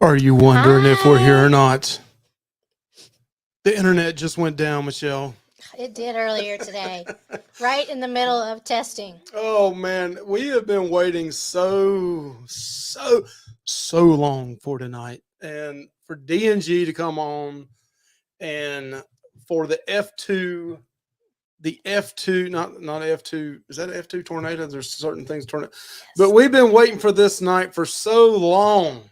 Are you wondering if we're here or not? The internet just went down, Michelle. It did earlier today, right in the middle of testing. Oh man, we have been waiting so long for tonight, and for DNG to come on, and for the F2, not F2. Is that F2 tornado? There's certain things tornado, yes. But we've been waiting for this night for so long.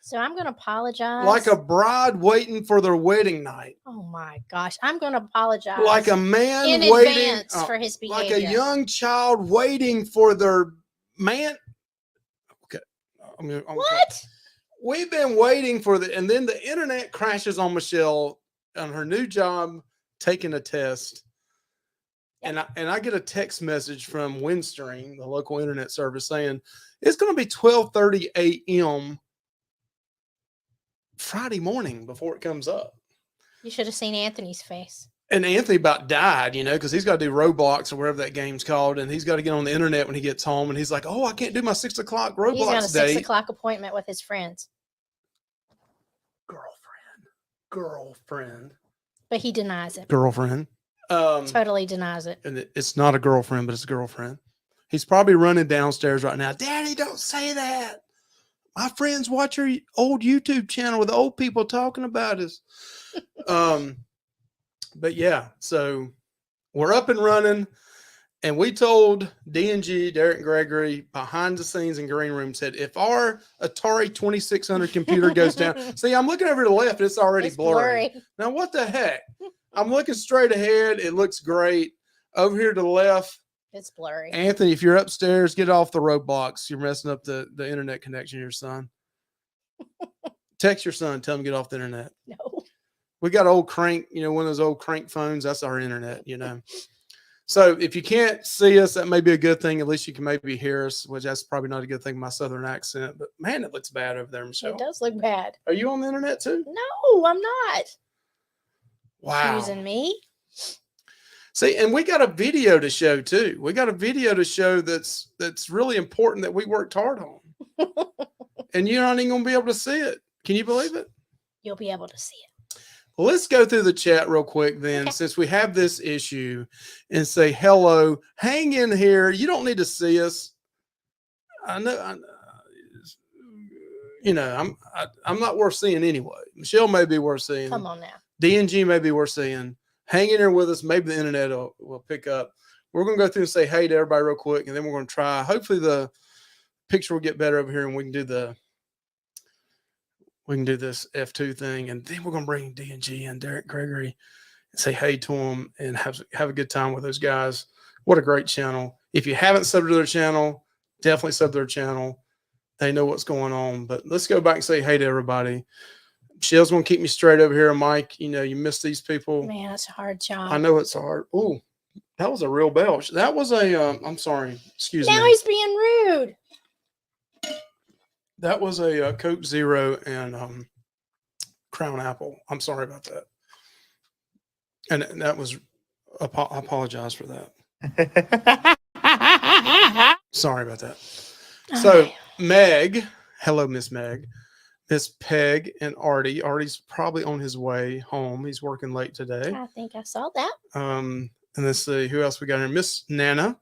So I'm going to apologize. Like a bride waiting for their wedding night. Oh my gosh. I'm going to apologize. Like a man in waiting advance for his behavior. Like a young child waiting for their man. Okay. What? We've been waiting for and then the internet crashes on Michelle on her new job, taking a test. Yep. And I get a text message from Windstream, the local internet service, saying it's going to be 12:30 a.m. Friday morning before it comes up. You should have seen Anthony's face. And Anthony about died, because he's got to do Roblox or whatever that game's called, and he's got to get on the internet when he gets home, and he's like, "Oh, I can't do my 6 o'clock Roblox He's got a date." 6 o'clock appointment with his friends. Girlfriend. But he denies it. Girlfriend. Totally denies it. And it's not a girlfriend, but it's a girlfriend. He's probably running downstairs right now. Daddy, don't say that. My friends watch your old YouTube channel with old people talking about us. But yeah, so we're up and running, and we told DNG, Derek Gregory, behind the scenes in green room, said, if our Atari 2600 computer goes down, see, I'm looking over to the left, it's already blurry. Now, what the heck? I'm looking straight ahead. It looks great. Over here to the left, it's blurry. Anthony, if you're upstairs, get off the Roblox. You're messing up the internet connection of your son. Text your son, tell him to get off the internet. No. We got old crank, one of those old crank phones. That's our internet, So if you can't see us, that may be a good thing. At least you can maybe hear us, which that's probably not a good thing, my southern accent. But man, it looks bad over there, Michelle. It does look bad. Are you on the internet too? No, I'm not. Wow. Accusing me. See, and we got a video to show too. We got a video to show that's really important that we worked hard on. And you're not even going to be able to see it. Can you believe it? You'll be able to see it. Well, let's go through the chat real quick then, okay, since we have this issue, and say hello. Hang in here. You don't need to see us. I know. I'm not worth seeing anyway. Michelle may be worth seeing. Come on now. DNG may be worth seeing. Hang in here with us. Maybe the internet will pick up. We're going to go through and say hey to everybody real quick, and then we're going to try. Hopefully the picture will get better over here, and we can do this F2 thing, and then we're going to bring DNG and Derek Gregory and say hey to them and have a good time with those guys. What a great channel. If you haven't subbed to their channel, definitely sub to their channel. They know what's going on. But let's go back and say hey to everybody. Michelle's going to keep me straight over here, Mike. You miss these people. Man, it's a hard job. I know it's hard. Oh, that was a real belch. That was I'm sorry. Excuse me. Now he's being rude. That was a Coke Zero and Crown Apple. I'm sorry about that. And that was, I apologize for that. Sorry about that. Okay. So Meg, hello, Miss Meg. Miss Peg and Artie. Artie's probably on his way home. He's working late today. I think I saw that. And let's see who else we got here. Miss Nana,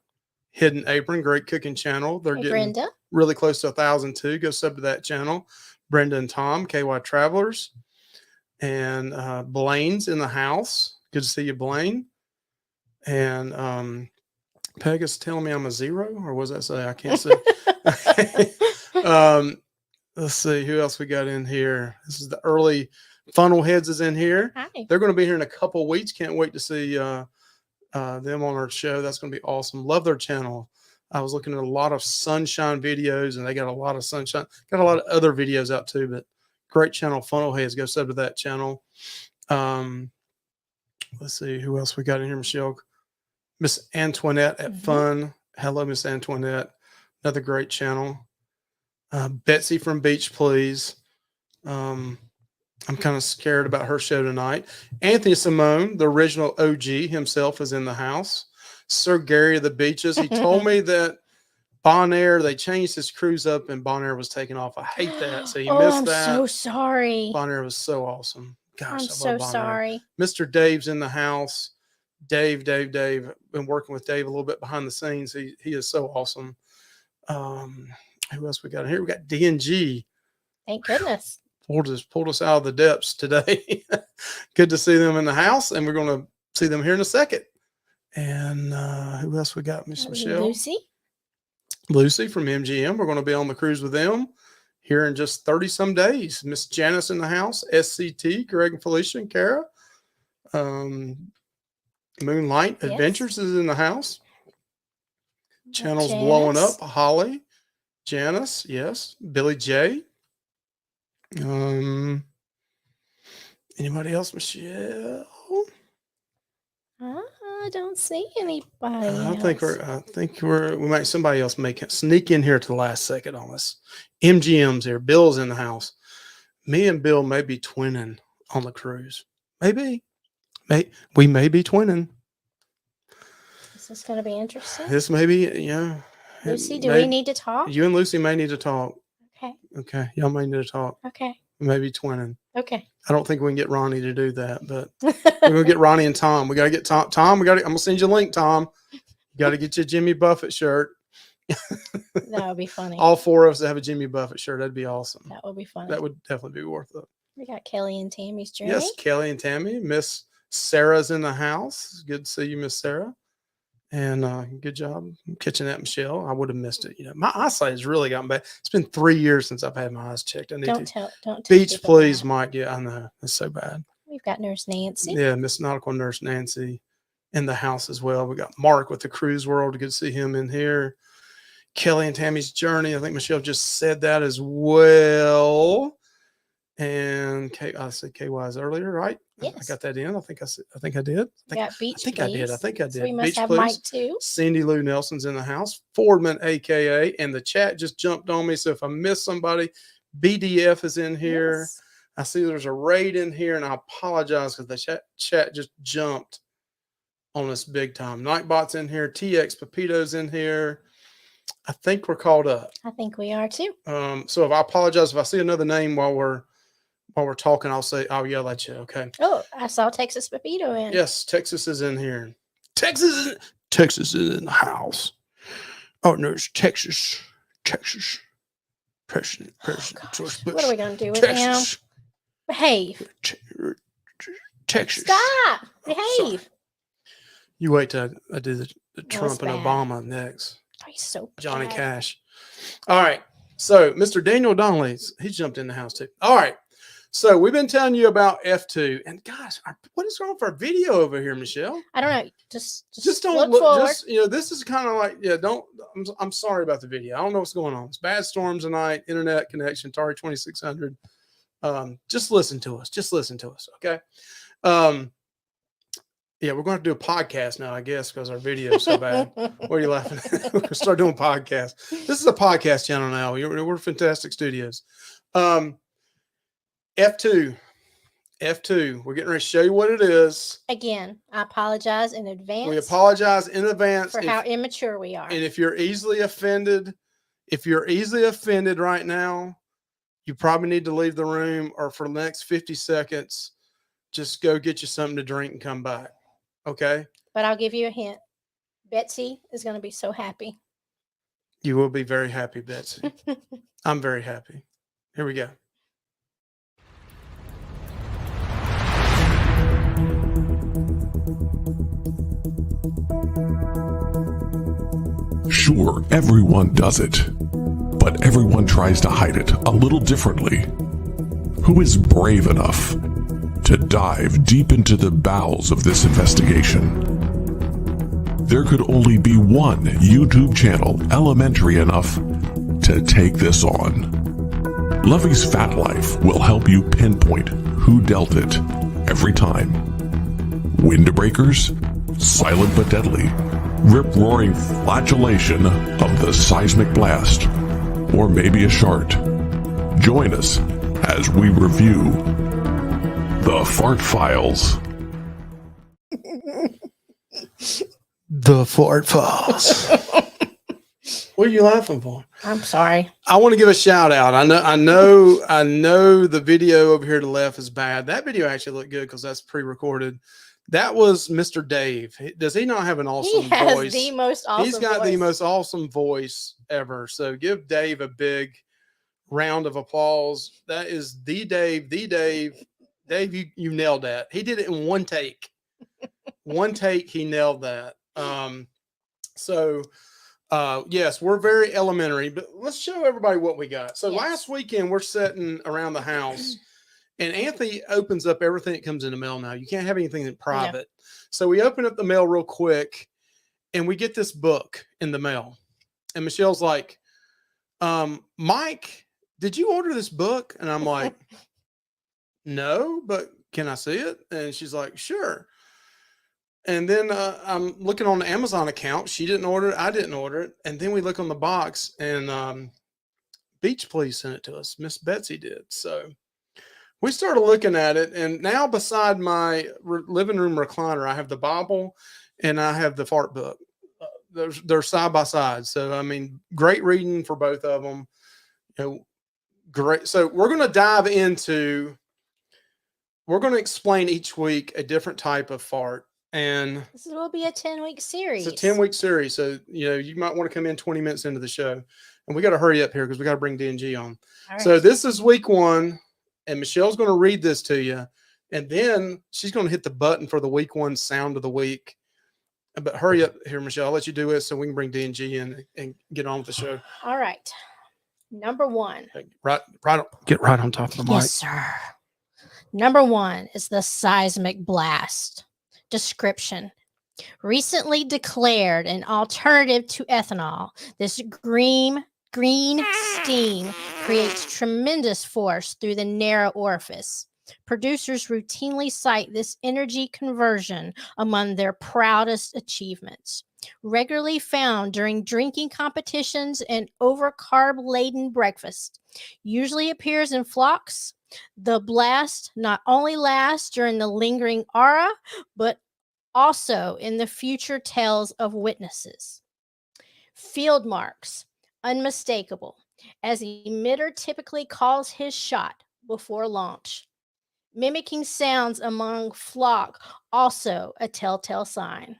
Hidden Apron, great cooking channel. They're getting Brenda. Really close to 1,000 too. Go sub to that channel. Brenda and Tom, KY Travelers, and Blaine's in the house. Good to see you, Blaine. And Peg is telling me I'm a zero, or what does that say? I can't see. Let's see who else we got in here. This is the early Funnel Heads is in here. Hi. They're going to be here in a couple of weeks. Can't wait to see them on our show. That's going to be awesome. Love their channel. I was looking at a lot of sunshine videos, and they got a lot of sunshine. Got a lot of other videos out too, but great channel, Funnel Heads. Go sub to that channel. Let's see who else we got in here, Michelle. Miss Antoinette at Fun. Hello, Miss Antoinette. Another great channel. Betsy from Beach Please. I'm kind of scared about her show tonight. Anthony Simone, the original OG himself, is in the house. Sir Gary of the Beaches. He told me that Bonaire, they changed his cruise up and Bonaire was taken off. I hate that. So he Oh, missed I'm that. so sorry. Bonaire was so awesome. Gosh, I'm I so love Bonaire. sorry. Mr. Dave's in the house. Dave. Been working with Dave a little bit behind the scenes. He is so awesome. Who else we got in here? We got DNG. Thank goodness. Pulled us out of the depths today. Good to see them in the house, and we're going to see them here in a second. And who else we got? Miss Michelle. Lucy from MGM. We're going to be on the cruise with them here in just 30 some days. Miss Janice in the house. SCT, Greg and Felicia and Kara. Moonlight Adventures is in the house. Channel's Janice. blowing up. Holly, Janice, yes. Billy J. Anybody else? Michelle? I don't see anybody. I think we might somebody else sneak in here to the last second on us. MGM's here. Bill's in the house. Me and Bill may be twinning on the cruise. Maybe. We may be twinning. Is this going to be interesting? This may be, yeah. Lucy, we need to talk? You and Lucy may need to talk. Okay. Y'all may need to talk. Okay. We may be twinning. Okay. I don't think we can get Ronnie to do that, but we're going to get Ronnie and Tom. We got to get Tom. I'm going to send you a link, Tom. You got to get your Jimmy Buffett shirt. That would be funny. All four of us to have a Jimmy Buffett shirt. That'd be awesome. That would be funny. That would definitely be worth it. We got Kelly and Tammy's journey. Yes, Kelly and Tammy. Miss Sarah's in the house. Good to see you, Miss Sarah. And good job catching that, Michelle. I would have missed it. My eyesight has really gotten bad. It's been 3 years since I've had my eyes checked. I need Don't to. Don't Beach, please, Mike. Yeah, I know. It's so bad. We've got Nurse Nancy. Yeah, Miss Nautical Nurse Nancy in the house as well. We got Mark with the Cruise World. Good to see him in here. Kelly and Tammy's journey. I think Michelle just said that as well. And I said KY's earlier, right? Yes. I got that in. I think I did. I think I did. So we must Beach, have please. Mike too. Cindy Lou Nelson's in the house. Fordman, AKA, and the chat just jumped on me. So if I miss somebody, BDF is in here. Yes. I see there's a raid in here, and I apologize because the chat just jumped on us big time. Nightbot's in here. TX Pepito's in here. I think we're caught up. I think we are too. So if I apologize if I see another name while we're talking, I'll yell at you. Okay. Oh, I saw Texas Pepito in. Yes, Texas is in here. Texas is in the house. Oh no, it's Texas. President George Bush. What are we gonna do with Texas. him? Behave. Texas. Stop. Behave. Sorry. You wait till I do the Trump and bad. Obama next. Oh, he's so bad. Johnny Cash. All right. So Mr. Daniel Donnelly, he jumped in the house too. All right. So we've been telling you about F2, and gosh, what is wrong with our video over here, Michelle? I don't know. Just don't look forward. Just, this is kind of like, I'm sorry about the video. I don't know what's going on. It's bad storms tonight, internet connection, Atari 2600. Just listen to us. Okay. We're going to do a podcast now, I guess, because our video is so bad. What are you laughing at? We're going to start doing podcasts. This is a podcast channel now. We're Fantastic Studios. F2. We're getting ready to show you what it is. Again, I apologize in advance. We apologize in advance for how immature we are. And if you're easily offended right now, you probably need to leave the room, or for the next 50 seconds, just go get you something to drink and come back. Okay? But I'll give you a hint. Betsy is going to be so happy. You will be very happy, Betsy. I'm very happy. Here we go. Sure, everyone does it, but everyone tries to hide it a little differently. Who is brave enough to dive deep into the bowels of this investigation? There could only be one YouTube channel elementary enough to take this on. Luvy's Fat Life will help you pinpoint who dealt it every time. Windbreakers, silent but deadly, rip-roaring flatulation of the Seismic Blast, or maybe a shart. Join us as we review the Fart Files. The Fart Files. What are you laughing for? I'm sorry. I want to give a shout out. I know the video over here to the left is bad. That video actually looked good because that's pre-recorded. That was Mr. Dave. Does he not have an awesome He has voice? the most awesome He's got the voice. most awesome voice ever. So give Dave a big round of applause. That is the Dave. Dave, you nailed that. He did it in one take. One take, he nailed that. Yes, we're very elementary, but let's show everybody what we got. So last weekend we're sitting around the house and Anthony opens up everything that comes in the mail now. You can't have anything in private. No. So we open up the mail real quick and we get this book in the mail. And Michelle's like, Mike, did you order this book? And I'm like, no, but can I see it? And she's like, sure. And then I'm looking on the Amazon account. She didn't order it. I didn't order it. And then we look on the box and Beach Please sent it to us. Miss Betsy did. So we started looking at it. And now beside my living room recliner, I have the Bible and I have the fart book. They're side by side. So, I mean, great reading for both of them. You know, great. So we're going to explain each week a different type of fart. And this will be a 10-week series. It's a 10-week series. So, you know, you might want to come in 20 minutes into the show. And we got to hurry up here because we got to bring D&G on. Right. So this is week 1. And Michelle's going to read this to you. And then she's going to hit the button for the week 1 sound of the week. But hurry up here, Michelle. I'll let you do it so we can bring D&G in and get on with the show. All right. Number 1. Get right on top of the mic. Yes, sir. Number 1 is the Seismic Blast. Description. Recently declared an alternative to ethanol, this green steam creates tremendous force through the narrow orifice. Producers routinely cite this energy conversion among their proudest achievements. Regularly found during drinking competitions and over-carb-laden breakfast. Usually appears in flocks. The blast not only lasts during the lingering aura, but also in the future tales of witnesses. Field marks, unmistakable, as the emitter typically calls his shot before launch. Mimicking sounds among flock, also a telltale sign.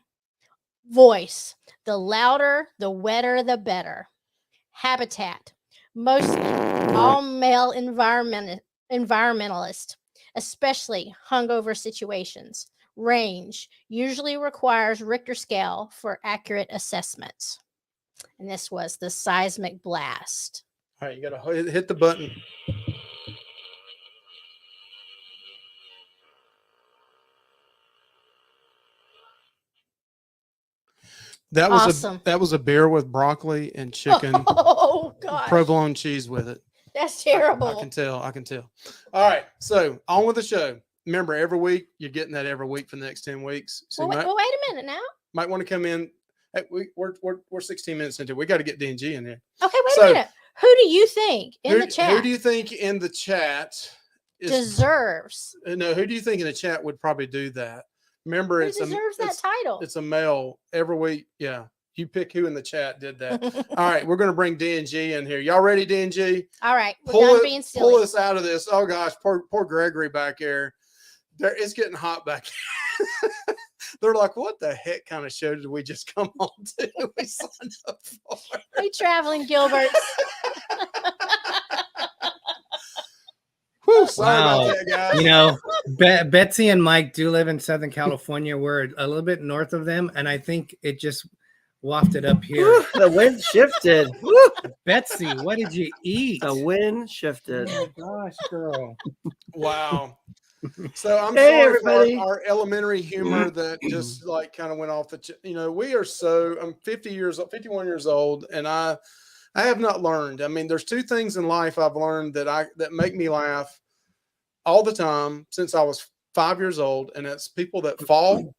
Voice, the louder, the wetter, the better. Habitat, mostly all male environmentalist, especially hungover situations. Range usually requires Richter scale for accurate assessments. And this was the Seismic Blast. All right, you got to hit the button. That was awesome. That was a beer with broccoli and chicken. Oh gosh. Provolone cheese with it. That's terrible. I can tell. All right. So on with the show. Remember, every week you're getting that every week for the next 10 weeks. So wait a minute now. Might want to come in. Hey, we're 16 minutes into it. We got to get D&G in there. Okay, wait a minute. Who do you think in the chat? Who do you think in the chat deserves? No, who do you think in the chat would probably do that? Remember, who deserves that title? It's a male every week. Yeah. You pick who in the chat did that. All right, we're going to bring D&G in here. Y'all ready, D&G? All right, we're done being silly. Pull us out of this. Oh, gosh, poor Gregory back there. It's getting hot back here. They're like, what the heck kind of show did we just come on to? We signed up for. Hey, traveling Gilberts. Whew, sorry about that, guys. You know, Betsy and Mike do live in Southern California. We're a little bit north of them, and I think it just wafted up here. The wind shifted. Betsy, what did you eat? The wind shifted. Oh my gosh, girl. Wow. So I'm Hey, sorry everybody. for our elementary humor that just like kind of went off the, we are I'm 51 years old, and I have not learned. I mean, there's 2 things in life I've learned that make me laugh all the time since I was 5 years old. And that's people that fall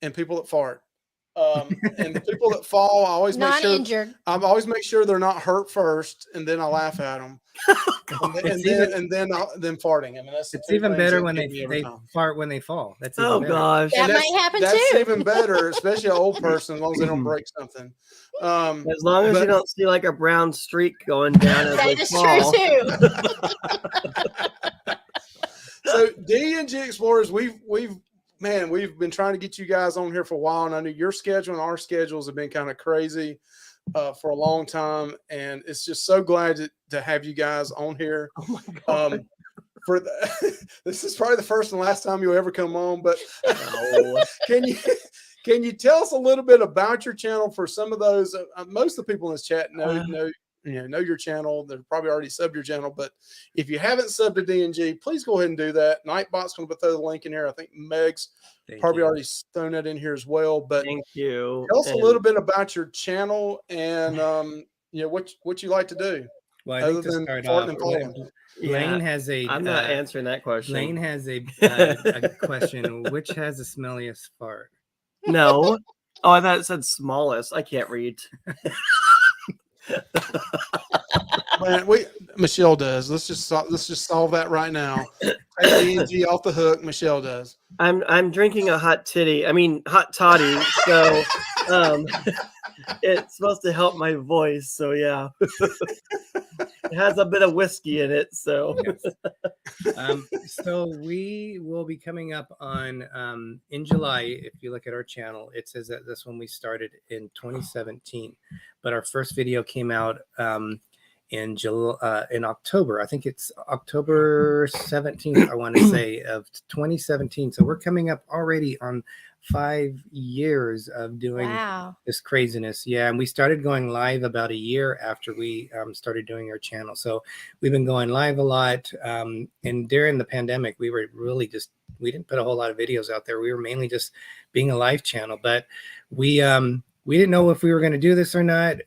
and people that fart. And the people that fall, I always make sure Non-injured. I always make sure they're not hurt first, and then I laugh at them, and then farting. I mean, that's It's even better when they they fart when they fall. That's even Oh better. gosh. That And might happen that's too. even better, especially an old person, as long as they don't break something. As long as but- you don't see like a brown streak going down as they That is fall. true too. So D&G Explorers, we've been trying to get you guys on here for a while, and I know your schedule and our schedules have been kind of crazy for a long time, and it's just so glad to have you guys on here. Oh my god. This is probably the first and last time you'll ever come on, but No. can you tell us a little bit about your channel for some of those? Most of the people in this chat know your channel. They're probably already subbed your channel, but if you haven't subbed to D&G, please go ahead and do that. Nightbot's going to throw the link in here. I think Meg's probably already thrown that in here as well. But Thank you. tell us a little bit about your channel and what you like to do. Well, I other think to than start farting off, and falling. Lane has a. I'm not answering that question. Lane has a question. Which has the smelliest fart? No. Oh, I thought it said smallest. I can't read. Man, Michelle does. Let's just solve that right now. Take D&G off the hook. Michelle does. I'm drinking a hot toddy, so it's supposed to help my voice. So yeah, it has a bit of whiskey in it. So So we will be coming up on in July. If you look at our channel, it says that this one we started in 2017, but our first video came out in October. I think it's October 17th, I want to say, of 2017. So we're coming up already on 5 years of doing this craziness. Yeah, and we started going live about a year after we started doing our channel. So we've been going live a lot. And during the pandemic, we were really we didn't put a whole lot of videos out there. We were mainly just being a live channel, but we didn't know if we were going to do this or not.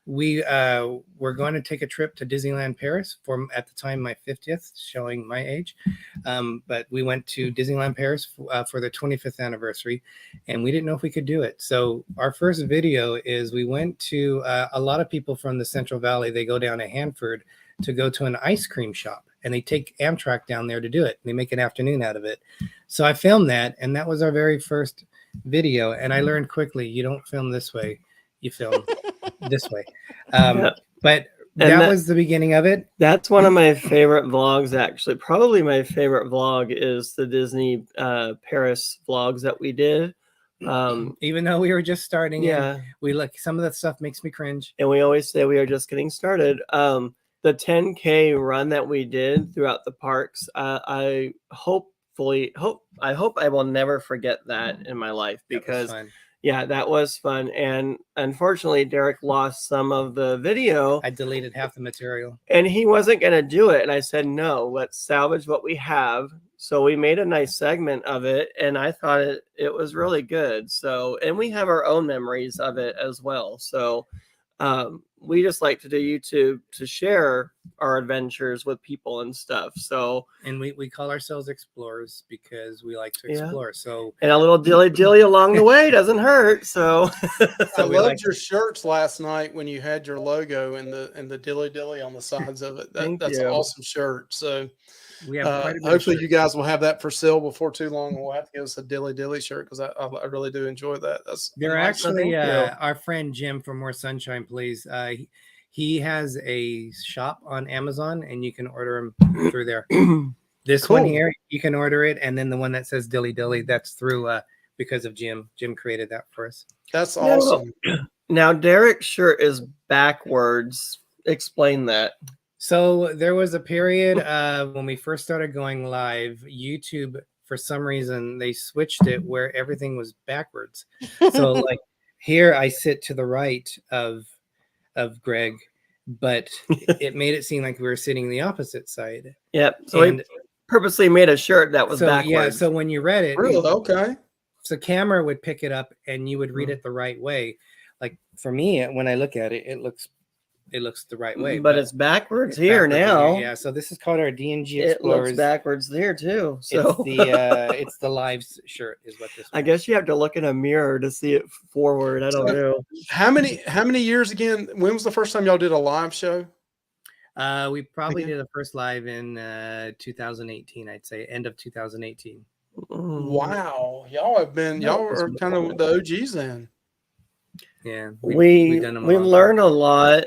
We were going to take a trip to Disneyland Paris for, at the time, my 50th, showing my age. But we went to Disneyland Paris for the 25th anniversary, and we didn't know if we could do it. So our first video is we went to a lot of people from the Central Valley. They go down to Hanford to go to an ice cream shop, and they take Amtrak down there to do it. They make an afternoon out of it. So I filmed that, and that was our very first video. And I learned quickly, you don't film this way, you film this way. But that was the beginning of it. That's one of my favorite vlogs, actually. Probably my favorite vlog is the Disney Paris vlogs that we did. Even though we were just starting, yeah, we look, some of that stuff makes me cringe. And we always say we are just getting started. The 10K run that we did throughout the parks, I hope I will never forget that in my life, because yeah, that was fun. And unfortunately, Derek lost some of the video. I deleted half the material. And he wasn't going to do it. And I said, no, let's salvage what we have. So we made a nice segment of it. And I thought it was really good. So, and we have our own memories of it as well. So we just like to do YouTube to share our adventures with people and stuff. So, and we call ourselves explorers because we like to explore. Yeah. So, and a little dilly along the way doesn't hurt. So, I loved your shirts last night when you had your logo and the dilly on the sides of it. That's an awesome shirt. So we have hopefully you guys will have that for sale before too long. We'll have to give us a dilly shirt, because I really do enjoy that. They're actually our friend Jim from More Sunshine Please. He has a shop on Amazon, and you can order them through there. This one here, you can order it, and then the one that says dilly, that's through because of Jim. Jim created that for us. That's awesome. Now Derek's shirt is backwards. Explain that. So there was a period when we first started going live, YouTube, for some reason, they switched it where everything was backwards. So like here I sit to the right of Greg, but it made it seem like we were sitting the opposite side. Yep. So he purposely made a shirt that was backwards. Yeah, so when you read it, really? Okay. So camera would pick it up and you would read it the right way. Like for me, when I look at it, it looks it looks the right way. But it's backwards here backwards in now. Yeah, so this is called our D&G It looks Explorers. backwards there too. So It's the lives shirt is what this. I guess you have to look in a mirror to see it forward. I don't know. How many years again? When was the first time y'all did a live show? We probably Again? did the first live in 2018. I'd say end of 2018. Wow, y'all are kind of the OGs then. Yeah, We've done them learned a lot.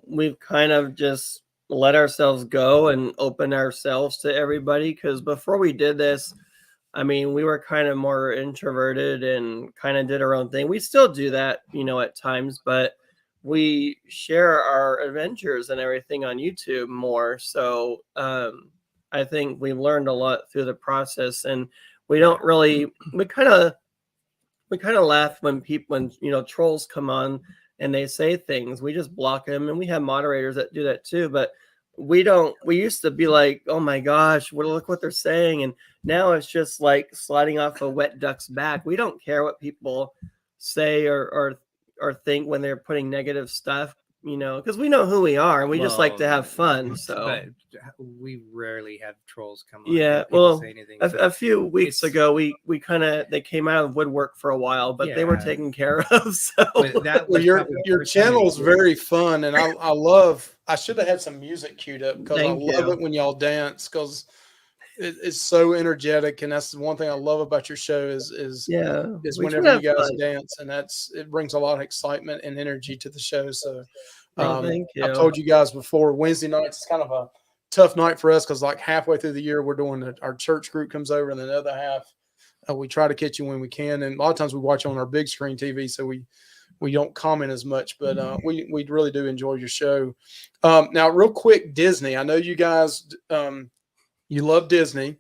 We've kind of just let ourselves go and open ourselves to everybody, because before we did this, I mean, we were kind of more introverted and kind of did our own thing. We still do that, at times, but we share our adventures and everything on YouTube more. So I think we learned a lot through the process, and we don't really, we kind of laugh when trolls come on and they say things. We just block them, and we have moderators that do that too. But we used to be like, oh my gosh, look what they're saying. And now it's just like sliding off a wet duck's back. We don't care what people say or think when they're putting negative stuff, because we know who we are and we just like to have fun. So but we rarely have trolls come on. Yeah, and people well, say anything. a few weeks ago, we they came out of woodwork for a while, but they were Yeah. taken care of. So But that Well, was your probably the first time channel we is did it. very fun, and I should have had some music queued up because I Thank love you. it when y'all dance, because it's so energetic, and that's the one thing I love about your show is yeah, is we try whenever to you have guys fun. dance, and it brings a lot of excitement and energy to the show. So Oh, thank you. I've told you guys before, Wednesday nights is kind of a tough night for us because like halfway through the year we're doing our church group comes over, and then the other half we try to catch you when we can, and a lot of times we watch on our big screen TV, so we don't comment as much, but we really do enjoy your show. Now, real quick, Disney. I know you guys you love Disney,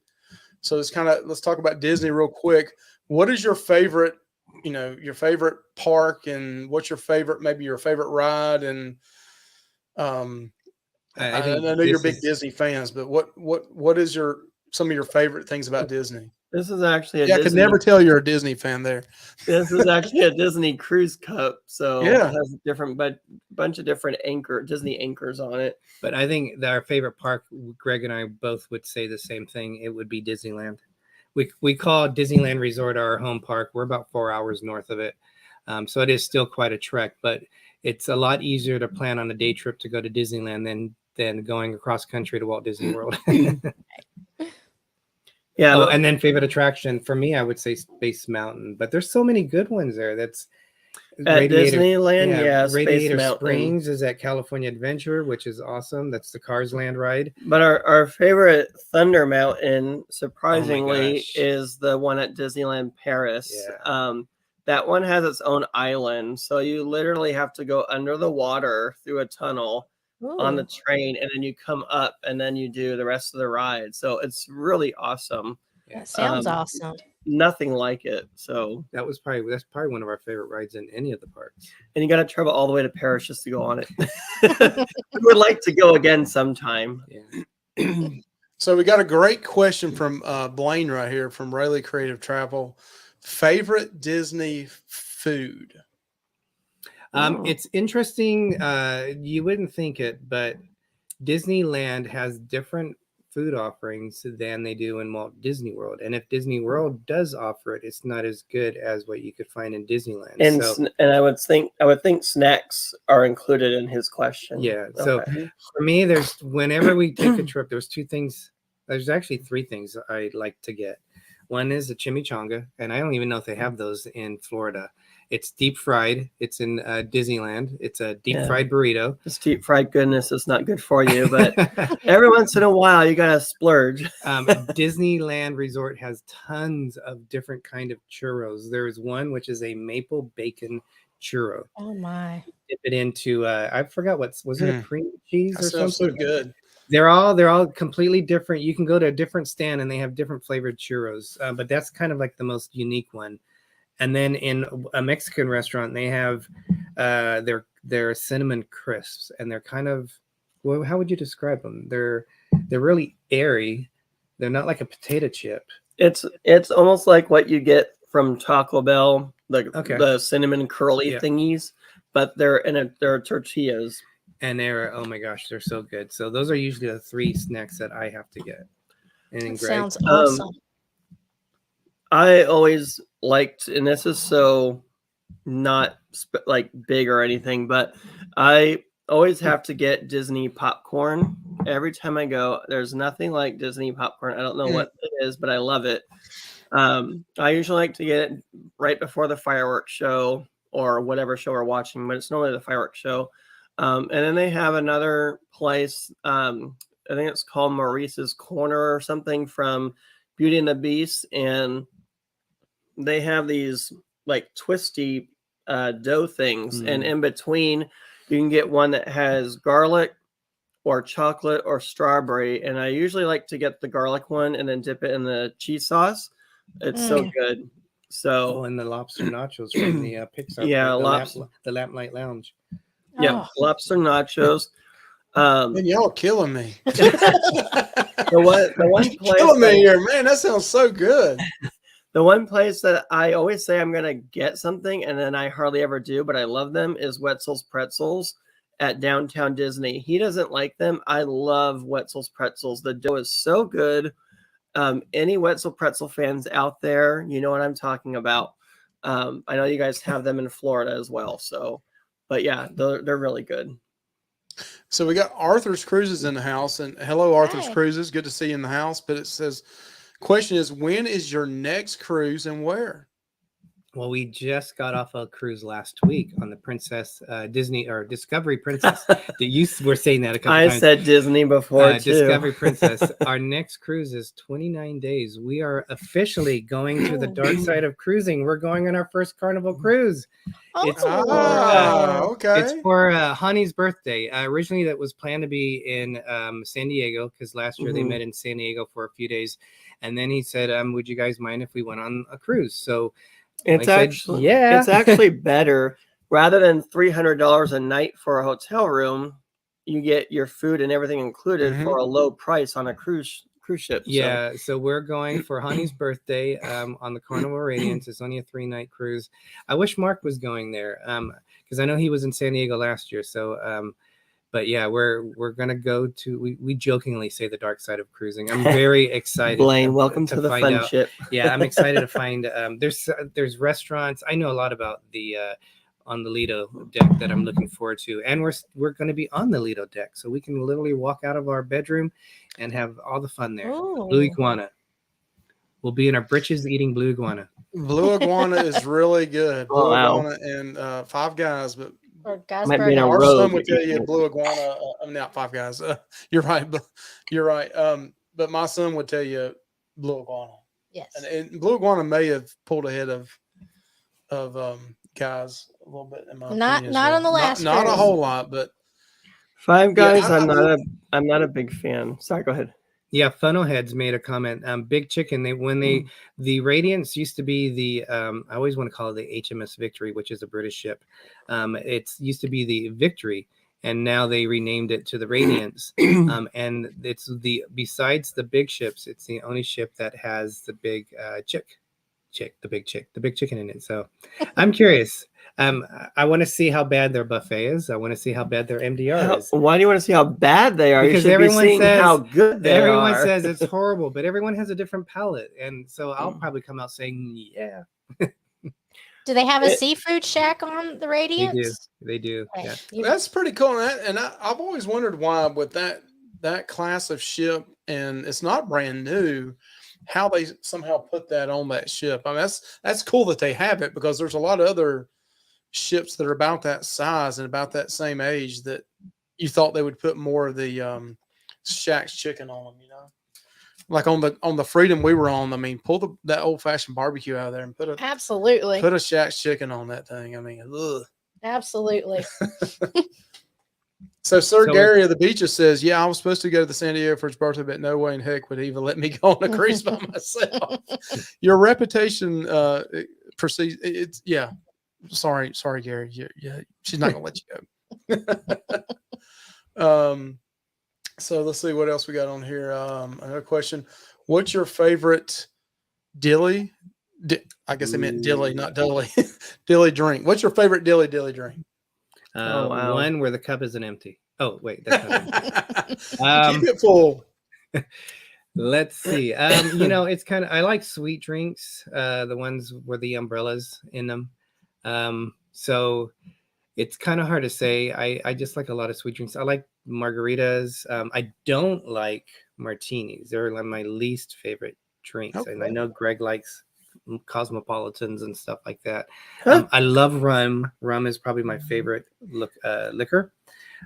so let's talk about Disney real quick. What is your favorite, your favorite park, and what's your favorite ride? And I I think know you're this big is- Disney fans, but what is some of your favorite things about Disney? This is actually I could never tell you're a Disney fan there. This is actually a Disney cruise cup, so Yeah. it has bunch of different Disney anchors on it. But I think that our favorite park, Greg and I both would say the same thing. It would be Disneyland. We call Disneyland Resort our home park. We're about 4 hours north of it. So it is still quite a trek, but it's a lot easier to plan on a day trip to go to Disneyland than going across country to Walt Disney World. Yeah, Oh, and then favorite attraction for me, I would say Space Mountain, but there's so many good ones there. That's at Disneyland, yeah, Radiator Space Mountain. Springs is at California Adventure, which is awesome. That's the Cars Land ride. But our favorite Thunder Mountain, surprisingly, gosh. is the one at Disneyland Paris. Yeah. That one has its own island, so you literally have to go under the water through a tunnel on the Ooh. train, and then you come up, and then you do the rest of the ride. So it's really awesome. That sounds Um, awesome. Nothing like it. So, That's probably one of our favorite rides in any of the parks. and you got to travel all the way to Paris just to go on it. We would like to go again sometime. Yeah. So we got a great question from Blaine right here from Rayleigh Creative Travel. Favorite Disney food? Oh. It's interesting. You wouldn't think it, but Disneyland has different food offerings than they do in Walt Disney World. And if Disney World does offer it, it's not as good as what you could find in Disneyland. And I would think snacks are included in his question. Yeah. So Okay. for me, whenever we take a trip, there's two things. There's actually three things I like to get. One is a chimichanga, and I don't even know if they have those in Florida. It's deep fried. It's in Disneyland. It's a deep fried burrito. This deep fried goodness is not good for you, but every once in a while you gotta splurge. Disneyland Resort has tons of different kind of churros. There is one which is a maple bacon churro. Oh my. Mm-hmm. Dip it into I forgot was it a cream cheese That or sounds something? so good. They're all completely different. You can go to a different stand and they have different flavored churros, but that's kind of like the most unique one. And then in a Mexican restaurant, they have their cinnamon crisps, and they're kind of, well, how would you describe them? They're really airy. They're not like a potato chip. It's almost like what you get from Taco Bell, Okay. the cinnamon curly Yeah. thingies. but they're tortillas. And they're, oh my gosh, they're so good. So those are usually the 3 snacks that I have to get. And then That Greg, sounds awesome. I always liked, and this is so not like big or anything, but I always have to get Disney popcorn every time I go. There's nothing like Disney popcorn. I don't know what it is, but I love it. I usually like to get it right before the fireworks show or whatever show we're watching, but it's normally the fireworks show. And then they have another place. I think it's called Maurice's Corner or something from Beauty and the Beast, and they have these like twisty dough things, and in between you can get one that has garlic or chocolate or strawberry, and I usually like to get the garlic one and then dip it in the cheese sauce. It's so good. So and the lobster nachos from the Pixar, the Lamplight Lounge. Yeah, lobster nachos. Man, y'all killing me. The one place killing me here, man. That sounds so good. The one place that I always say I'm gonna get something and then I hardly ever do, but I love them, is Wetzel's Pretzels at Downtown Disney. He doesn't like them. I love Wetzel's Pretzels. The dough is so good. Any Wetzel pretzel fans out there, you know what I'm talking about. I know you guys have them in Florida as well. So, but yeah, they're really good. So we got Arthur's Cruises in the house, and hello, Arthur's Cruises. Good to see you in the house. But it says, question is, when is your next cruise and where? Well, we just got off a cruise last week on the Princess Disney or Discovery Princess. You were saying that a couple times. I said Disney before too. Discovery Princess. Our next cruise is 29 days. We are officially going to the dark side of cruising. We're going on our first Carnival Cruise. It's for Honey's birthday. Originally, that was planned to be in San Diego because last year they met in San Diego for a few days, and then he said, "Would you guys mind if we went on a cruise?" So. It's actually better. Rather than $300 a night for a hotel room, you get your food and everything included for a low price on a cruise ship. Yeah, so we're going for Honey's birthday on the Carnival Radiance. It's only a 3-night cruise. I wish Mark was going there because I know he was in San Diego last year. So, but yeah, we're gonna go to. We jokingly say the dark side of cruising. I'm very excited. Blaine, welcome to the fun ship. Yeah, I'm excited to find. There's restaurants. I know a lot about the on the Lido deck that I'm looking forward to, and we're going to be on the Lido deck, so we can literally walk out of our bedroom and have all the fun there. Blue iguana. We'll be in our britches eating blue iguana. Blue iguana is really good. Blue iguana and Five Guys, but. Might be Our son would tell you blue iguana. I'm not Five Guys. You're right. You're right. But my son would tell you blue iguana. Yes. And blue iguana may have pulled ahead of Guys a little bit. In my opinion, not on the last. Not a whole lot, but Five Guys. Yeah, I'm not a big fan. Sorry. Go ahead. Yeah, Funnelheads made a comment. Big Chicken. The Radiance used to be the I always want to call it the HMS Victory, which is a British ship. It used to be the Victory, and now they renamed it to the Radiance. And it's besides the big ships, it's the only ship that has the big the big chicken in it. So I'm curious. I want to see how bad their buffet is. I want to see how bad their MDR is. Why do you want to see how bad they are? Because everyone says how good they are. Everyone says it's horrible, but everyone has a different palate, and so I'll probably come out saying, "Yeah." Do they have a seafood shack on the Radiance? They do. Yeah. That's pretty cool. And I've always wondered why, with that class of ship, and it's not brand new, how they somehow put that on that ship. I mean, that's cool that they have it, because there's a lot of other ships that are about that size and about that same age that you thought they would put more of the Shack's chicken on them, you know, like on the Freedom we were on. I mean, pull that old fashioned barbecue out of there and put a Shack's chicken on that thing. I mean, ugh. Absolutely. So Sir Gary of the Beaches says, yeah, I was supposed to go to the San Diego for his birthday, but no way in heck would he even let me go on a cruise by myself. Your reputation precedes it's Sorry, Gary. Yeah, she's not gonna let you go. So let's see what else we got on here. Another question: what's your favorite dilly? I guess they meant dilly, not dilly. Dilly drink. What's your favorite dilly drink? Oh, wow. One where the cup isn't empty. Oh wait, that's not empty. Keep it full. Let's see. It's kind of, I like sweet drinks, the ones where the umbrellas in them. So it's kind of hard to say. I just like a lot of sweet drinks. I like margaritas. I don't like martinis. They're like my least favorite drinks. And I know Greg likes cosmopolitans and stuff like that. Huh? I love rum. Rum is probably my favorite liquor.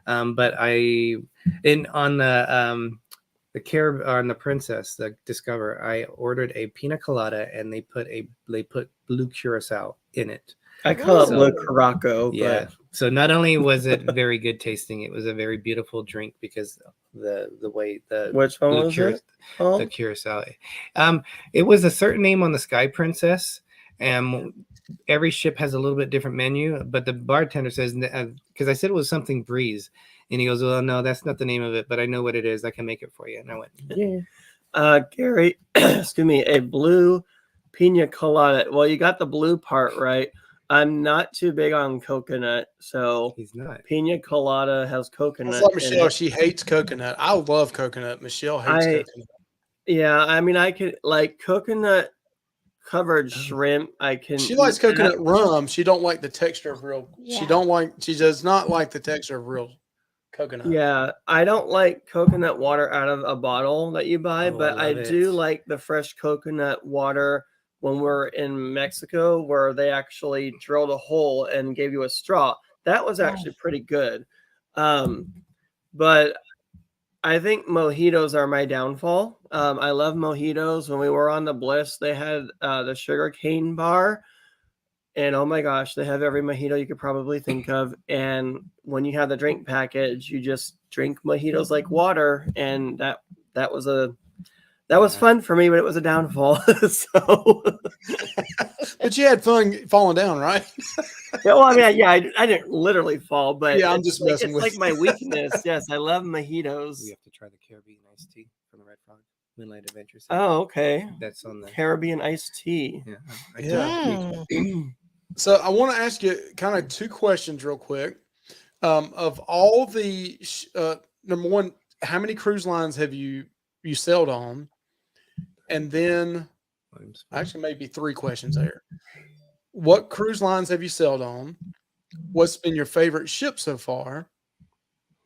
But on the Princess, the Discover, I ordered a pina colada and they put blue curacao in it. I call it So- Le Caraco, Yeah. So not only was it very good tasting, it was a very beautiful drink because the way the but which one blue was it? the Oh, curacao. It was a certain name on the Sky Princess, and every ship has a little bit different menu. But the bartender says, because I said it was something Breeze, and he goes, "Well, no, that's not the name of it, but I know what it is. I can make it for you." And I went, "Yeah." Gary, excuse me, a blue pina colada. Well, you got the blue part right. I'm not too big on coconut, so He's not. pina colada has coconut. It's like in Michelle. it. She hates coconut. I love coconut. Michelle hates coconut. Yeah, I mean, I could like coconut covered shrimp. I can. She likes eat that. coconut rum. She don't like the texture of real. Yeah. She does not like the texture of real coconut. Yeah, I don't like coconut water out of a bottle that you buy, Oh, but I I love do it. like the fresh coconut water when we're in Mexico, where they actually drilled a hole and gave you a straw. That was actually pretty good. But I think mojitos are my downfall. I love mojitos. When we were on the Bliss, they had the sugar cane bar. And oh my gosh, they have every mojito you could probably think of. And when you have the drink package, you just drink mojitos like water. And that was fun for me, but it was a downfall. So But you had fun falling down, right? yeah, well, I mean, yeah, I didn't literally fall, but Yeah, I'm it's just like, messing it's with like you. my weakness. Yes, I love mojitos. We have to try the Caribbean iced tea from the Red Frog Moonlight Adventures. Oh, okay. That's on the. Caribbean iced tea. Yeah. I Yeah. Mm. So I want to ask you kind of two questions real quick. Of all the number one, how many cruise lines have you sailed on? And then actually maybe three questions there. What cruise lines have you sailed on? What's been your favorite ship so far?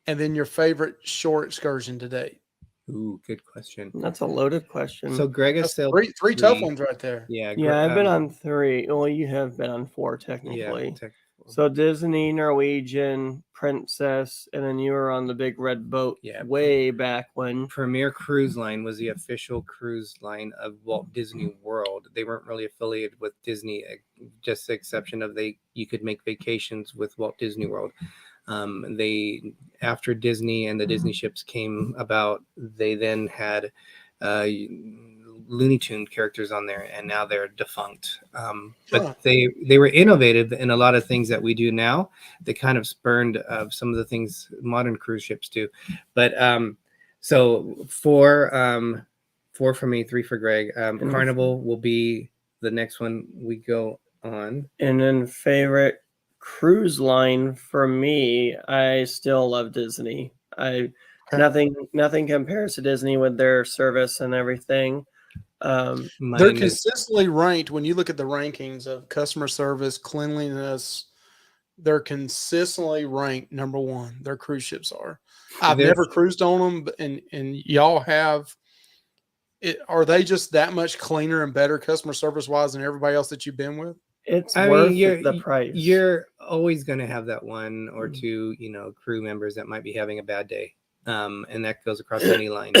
And then your favorite shore excursion to date. Ooh, good question. That's a loaded question. So Greg has That's sailed three tough ones right there. Yeah. yeah, I've been on 3. Well, you have been on 4 technically. So Disney, Norwegian, Princess, and then you were on the big red boat way back when. Premier Cruise Line was the official cruise line of Walt Disney World. They weren't really affiliated with Disney, just the exception of you could make vacations with Walt Disney World. They, after Disney and the Disney ships came about, they then had Looney Tune characters on there, and now they're defunct. But they were innovative in a lot of things that we do now. They kind of spurned some of the things modern cruise ships do. But so 4 for me, 3 for Greg. Carnival will be the next one we go on. And then favorite cruise line for me, I still love Disney. Nothing compares to Disney with their service and everything. They're consistently ranked when you look at the rankings of customer service, cleanliness. They're consistently ranked number 1. Their cruise ships are. I've never cruised on them, and y'all have. Are they just that much cleaner and better customer service wise than everybody else that you've been with? It's worth the price. You're always going to have that 1 or 2, crew members that might be having a bad day, and that goes across any line.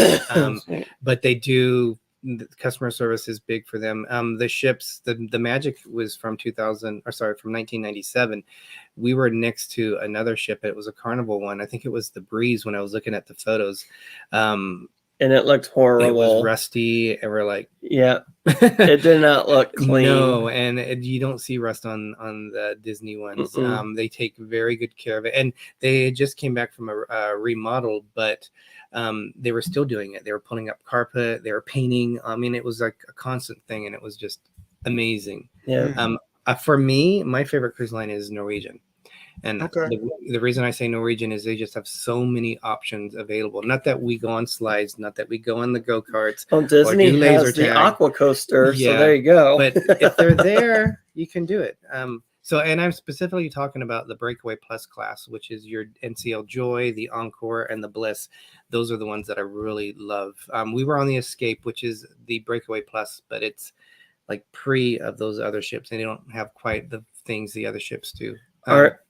But they do. The customer service is big for them. The ships, the Magic was from 1997. We were next to another ship. It was a Carnival one. I think it was the Breeze when I was looking at the photos. And it looked horrible. It was rusty, and we're like, yeah, it did not look clean. No, and you don't see rust on the Disney ones. They take very good care of it, and they just came back from a remodel, but they were still doing it. They were pulling up carpet, they were painting. I mean, it was like a constant thing, and it was just amazing. Yeah. For me, my favorite cruise line is Norwegian. And Okay. the reason I say Norwegian is they just have so many options available. Not that we go on slides, not that we go on the go-karts. Well, Disney do laser has the tag. aqua coaster, so Yeah, there you go. But if they're there, you can do it. So, and I'm specifically talking about the Breakaway Plus class, which is your NCL Joy, the Encore, and the Bliss. Those are the ones that I really love. We were on the Escape, which is the Breakaway Plus, but it's like pre of those other ships, and they don't have quite the things the other ships do.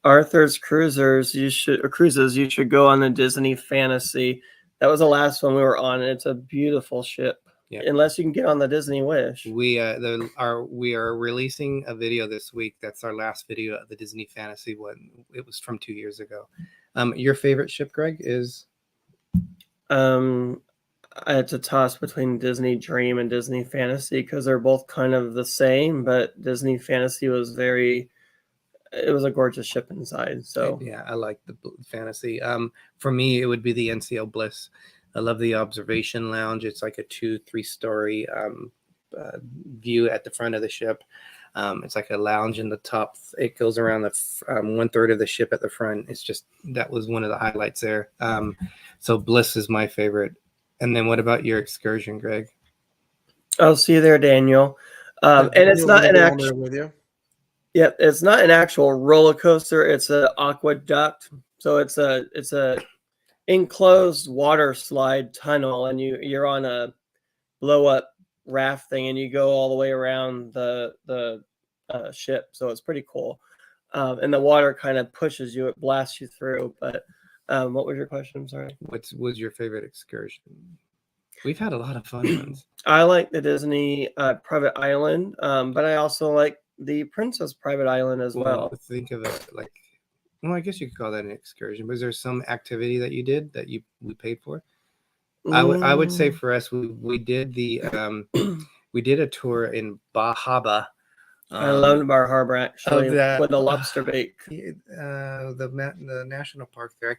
Arthur's cruises, you should go on the Disney Fantasy. That was the last one we were on, and it's a beautiful ship. Yep. Unless you can get on the Disney Wish. We are releasing a video this week. That's our last video of the Disney Fantasy one. It was from 2 years ago. Your favorite ship, Greg, is? I had to toss between Disney Dream and Disney Fantasy because they're both kind of the same, but Disney Fantasy was it was a gorgeous ship inside. So yeah, I like the Fantasy. For me, it would be the NCL Bliss. I love the observation lounge. It's like a 2-3 story view at the front of the ship. It's like a lounge in the top. It goes around the 1/3 of the ship at the front. It's just, that was one of the highlights there. So Bliss is my favorite. And then what about your Excursion, Greg? I'll see you there, Daniel. And it's not an actual with you. Yeah, it's not an actual roller coaster. It's an aqueduct. So it's a enclosed water slide tunnel, and you're on a blow up raft thing, and you go all the way around the ship. So it's pretty cool. And the water kind of pushes you, it blasts you through. But what was your question? I'm sorry. What was your favorite excursion? We've had a lot of fun ones. I like the Disney Private Island, but I also like the Princess Private Island as well. Think of it like, well, I guess you could call that an excursion. Was there some activity that you did that we paid for? I would say for us, we did the we did a tour in Bahaba. I loved Bar Harbor actually with the lobster bake. The national park there. I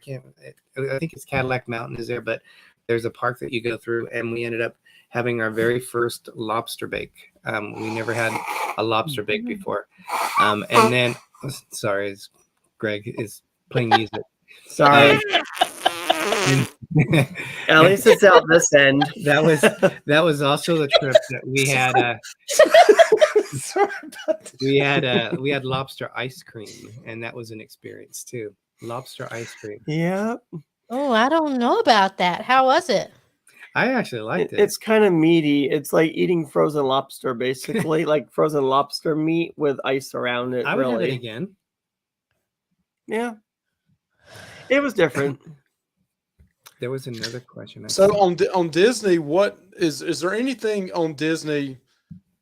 think it's Cadillac Mountain is there, but there's a park that you go through, and we ended up having our very first lobster bake. We never had a lobster bake before. And then, sorry, Greg is playing music. Sorry. At least it's out this end. That was also the trip that we had. We had lobster ice cream, and that was an experience too. Lobster ice cream. Yeah. Oh, I don't know about that. How was it? I actually liked it. It's kind of meaty. It's like eating frozen lobster, basically, like frozen lobster meat with ice around it. I would have it again. Yeah. It was different. There was another question. So on Disney, what is there anything on Disney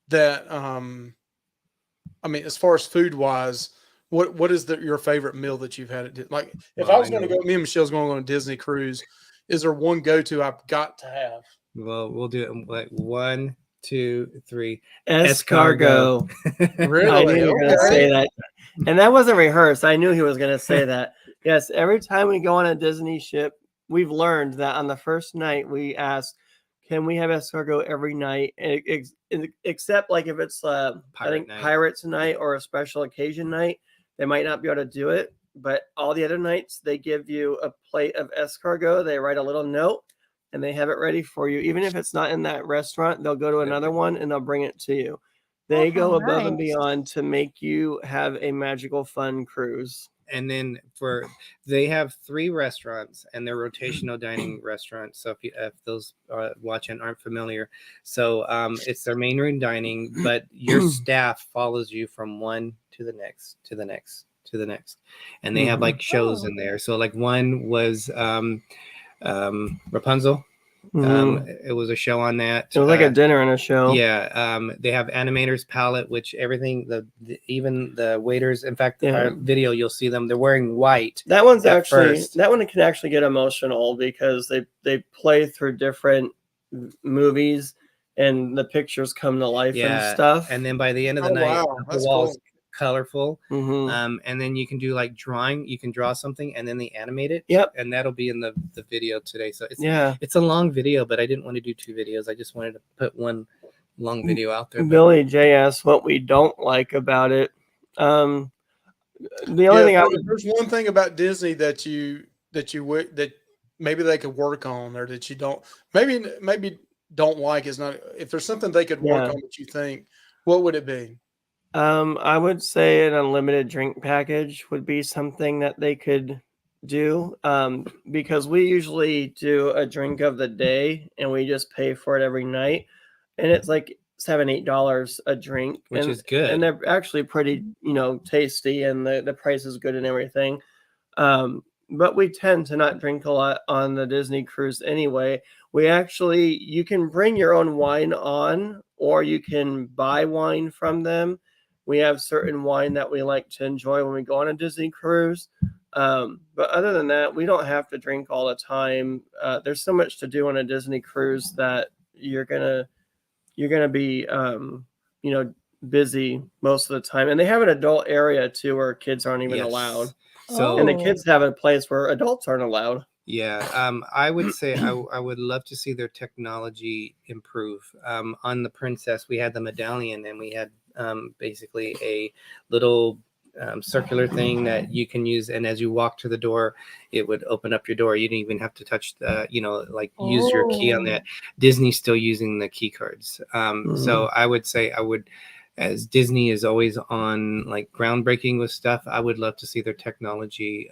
that I mean, as far as food wise, what is your favorite meal that you've had at like if I was going to go, me and Michelle's going on a Disney cruise, is there one go-to I've got to have? Well, we'll do it like 1, 2, 3. Escargot. Really? I knew you were going to say that. And that wasn't rehearsed. I knew he was going to say that. Yes, every time we go on a Disney ship, we've learned that on the first night we ask, can we have escargot every night? Except like if it's Pirates night or a special occasion night, they might not be able to do it. But all the other nights, they give you a plate of escargot. They write a little note, and they have it ready for you. Even if it's not in that restaurant, they'll go to another one, and they'll bring it to you. They go above and beyond to make you have a magical, fun cruise. And then they have 3 restaurants, and they're rotational dining restaurants. So if those watching aren't familiar, so it's their main room dining, but your staff follows you from one to the next, to the next, to the next, and they have like shows in there. So like one was Rapunzel. It was a show on that. It was like a dinner and a show. Yeah. They have animators palette, which everything, even the waiters, in fact, our video, you'll see them, they're wearing white. That one's actually, that one can actually get emotional because they play through different movies and the pictures come to life and stuff. And then by the end of the night, the walls colorful. And then you can do like drawing, you can draw something and then they animate it. Yep. And that'll be in the video today. So it's a long video, but I didn't want to do 2 videos. I just wanted to put one long video out there. Billy J asked what we don't like about it. The only thing I if would, there's one thing about Disney that that maybe they could work on, or that you don't maybe don't like, is not, if there's something they could work Yeah. on that you think, what would it be? I would say an unlimited drink package would be something that they could do. Because we usually do a drink of the day and we just pay for it every night, and it's like $7-8 a drink, Which and is good. and they're actually pretty, tasty, and the price is good and everything. But we tend to not drink a lot on the Disney cruise anyway. You can bring your own wine on, or you can buy wine from them. We have certain wine that we like to enjoy when we go on a Disney cruise. But other than that, we don't have to drink all the time. There's so much to do on a Disney cruise that you're gonna be busy most of the time. And they have an adult area too where kids aren't even allowed. So And the Oh. kids have a place where adults aren't allowed. yeah, I would say I would love to see their technology improve. On the Princess, we had the medallion, and we had basically a little circular thing that you can use, and as you walk to the door, it would open up your door. You didn't even have to touch use your key on that. Disney's still using the key cards. So I would say as Disney is always on like groundbreaking with stuff, I would love to see their technology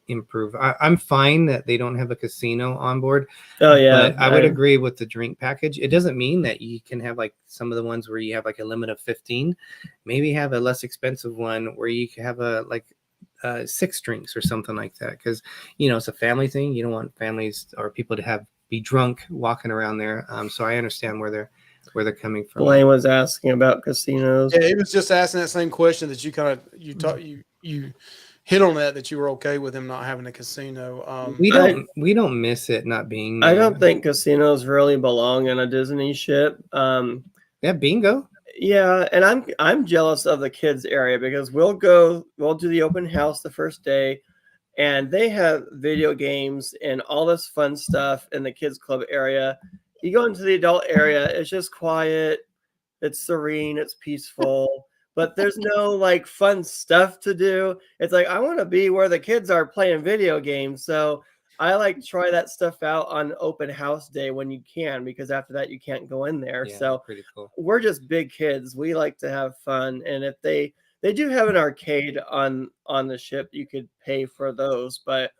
improve. I'm fine that they don't have a casino on board. Oh yeah, but I would agree with the drink package. It doesn't mean that you can have like some of the ones where you have like a limit of 15. Maybe have a less expensive one where you can have 6 drinks or something like that, because it's a family thing. You don't want families or people to be drunk walking around there. So I understand where they're coming from. Blaine was asking about casinos. Yeah, he was just asking that same question that you hit on that you were okay with him not having a casino. We don't miss it not being there. I don't think casinos really belong in a Disney ship. Yeah, bingo. Yeah, and I'm jealous of the kids area, because we'll do the open house the first day, and they have video games and all this fun stuff in the kids club area. You go into the adult area, it's just quiet, it's serene, it's peaceful, but there's no like fun stuff to do. It's like, I want to be where the kids are playing video games. So I like try that stuff out on open house day when you can, because after that you can't go in there. Yeah, so pretty cool. We're just big kids. We like to have fun. And if they do have an arcade on the ship, you could pay for those. But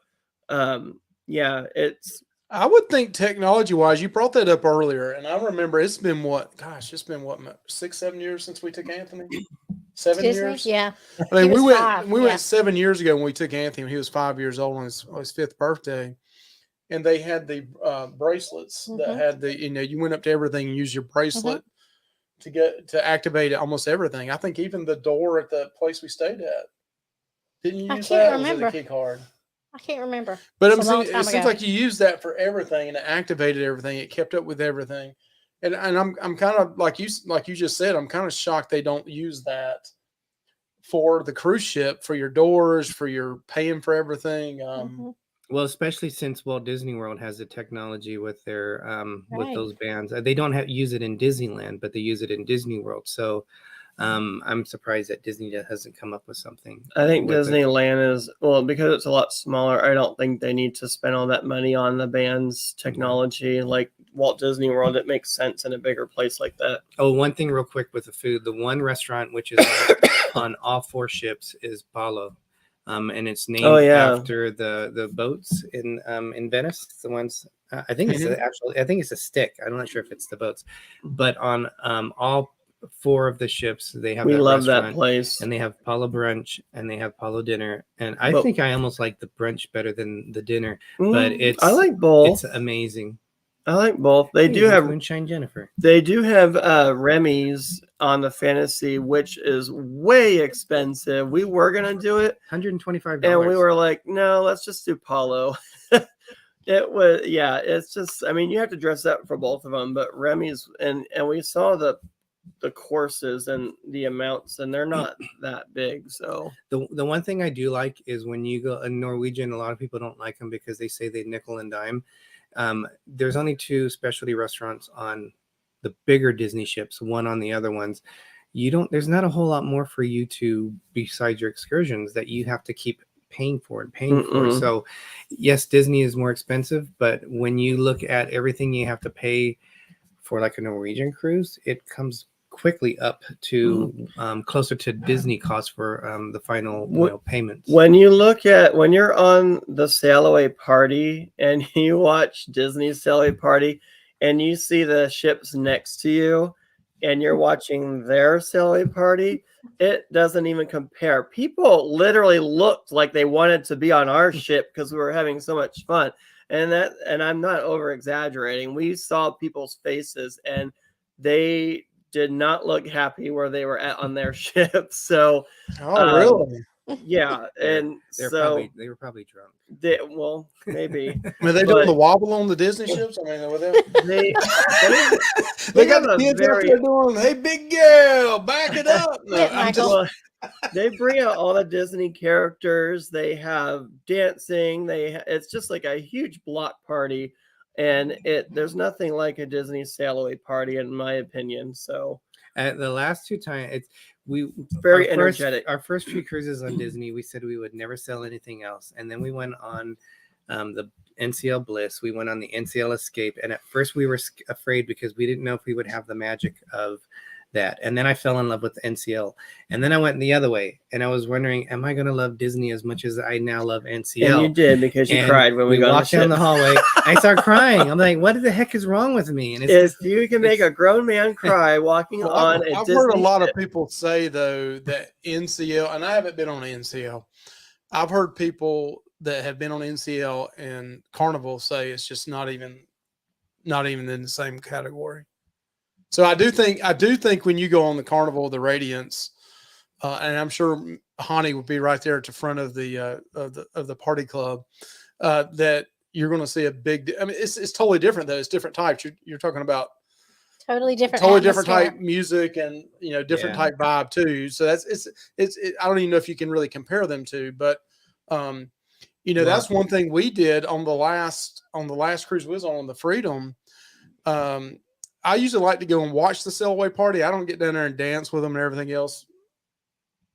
yeah, I would think technology wise, you brought that up earlier, and I remember it's been 6-7 years since we took Anthony. 7 Disney? years. Yeah. I mean, He was we went 5, we yeah. went 7 years ago when we took Anthony. He was 5 years old on his 5th birthday, and they had the bracelets that had the you went up to everything and used your bracelet to activate almost everything. I think even the door at the place we stayed at. Didn't you I use can't that? Or remember. was it a key card? I can't remember. But It's I'm a long saying time it seems ago. like you used that for everything, and it activated everything. It kept up with everything, and I'm kind of like you just said. I'm kind of shocked they don't use that for the cruise ship, for your doors, for your paying for everything. Well, especially since Walt Disney World has the technology with their with Right. those bands. They don't use it in Disneyland, but they use it in Disney World. So I'm surprised that Disney hasn't come up with something. I think with it. Disneyland is, well, because it's a lot smaller. I don't think they need to spend all that money on the band's technology. Like Walt Disney World, it makes sense in a bigger place like that. Oh, one thing real quick with the food. The one restaurant which is on all 4 ships is Palo. And it's named after the boats in Venice. The ones I think it's a stick. I'm not sure if it's the boats, but on all 4 of the ships they have. We love that restaurant, place, and they have Palo brunch and they have Palo dinner. And I think I almost like the brunch better than the dinner. But I like both. It's amazing. I like both. They do have Moonshine Jennifer. They do have Remy's on the Fantasy, which is way expensive. We were gonna do it, $125, and we were like, no, let's just do Palo. It was, yeah. It's just, I mean, you have to dress up for both of them, but Remy's and we saw the courses and the amounts, and they're not that big. So the one thing I do like is when you go in Norwegian, a lot of people don't like them because they say they nickel and dime. There's only 2 specialty restaurants on the bigger Disney ships, one on the other ones. there's not a whole lot more for you to besides your excursions that you have to keep paying for and paying for. So yes, Disney is more expensive, but when you look at everything you have to pay for like a Norwegian cruise, it comes quickly up to closer to Disney costs for the final payments. When you're on the sail away party and you watch Disney's sail away party and you see the ships next to you and you're watching their sail away party, it doesn't even compare. People literally looked like they wanted to be on our ship because we were having so much fun. And I'm not over exaggerating. We saw people's faces and they did not look happy where they were at on their ship. So, really? Yeah, and they were probably drunk. Well, maybe. I mean, they doing the wobble on the Disney ships. I mean, they got the kids out there doing, "Hey, big girl, back it up." No, they bring out all the Disney characters. They have dancing. It's just like a huge block party, and there's nothing like a Disney sail away party, in my opinion. So, at the last two times, very energetic. Our first few cruises on Disney, we said we would never sell anything else, and then we went on the NCL Bliss. We went on the NCL Escape, and at first we were afraid because we didn't know if we would have the magic of that. And then I fell in love with NCL, and then I went the other way, and I was wondering, am I going to love Disney as much as I now love NCL? And you did, because you cried when we walked down the hallway. I started crying. I'm like, what the heck is wrong with me? And if you can make a grown man cry walking on a I've heard a lot of people say though that NCL, and I haven't been on NCL, I've heard people that have been on NCL and Carnival say it's just not even in the same category. So I do think when you go on the Carnival, the Radiance, and I'm sure Hani would be right there at the front of the party club, that you're going to see a big. I mean, it's totally different though. It's different types. You're talking about totally different type music and different type vibe too. So it's I don't even know if you can really compare them to, but that's one thing we did on the last cruise we was on the Freedom. I usually like to go and watch the sail away party. I don't get down there and dance with them and everything else.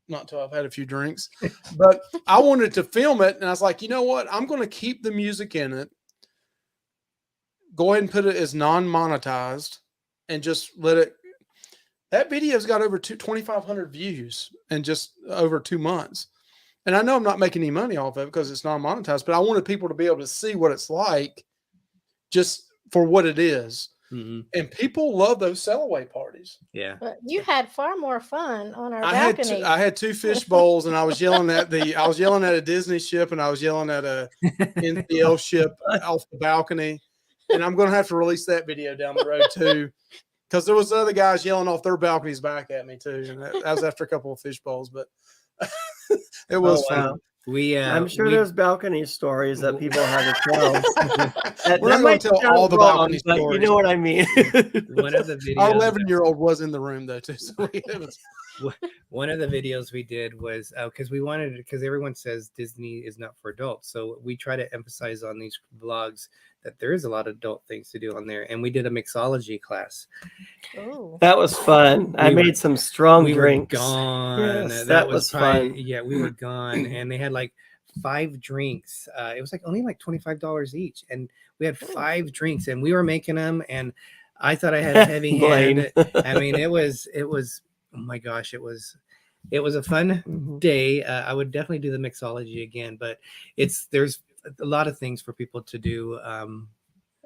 Not until I've had a few drinks. But I wanted to film it, and I was like, you know what? I'm going to keep the music in it. Go ahead and put it as non-monetized and just let it. That video's got over 2,500 views in just over 2 months. And I know I'm not making any money off of it because it's non-monetized, but I wanted people to be able to see what it's like just for what it is. Mm-hmm. And people love those sail away parties. Yeah. But you had far more fun on our balcony. I had 2 fish bowls, and I was yelling at a Disney ship, and I was yelling at a NCL ship off the balcony. And I'm going to have to release that video down the road too, because there was other guys yelling off their balconies back at me too. And that was after a couple of fish bowls, but it was fun. I'm sure there's balcony stories that people have to tell. We're not going to tell all the balcony stories. You know what I mean? One of the videos, our 11-year-old was in the room though too. So one of the videos we did was because everyone says Disney is not for adults, so we try to emphasize on these vlogs that there is a lot of adult things to do on there, and we did a mixology class. Oh, that was fun. I made some strong drinks. We were gone. Yes, that was fun. Yeah, we were gone, and they had like 5 drinks. It was only $25 each, and we had 5 drinks, and we were making them. And I thought I had a heavy hand. I mean, it was. Oh my gosh, it was a fun day. I would definitely do the mixology again, but there's a lot of things for people to do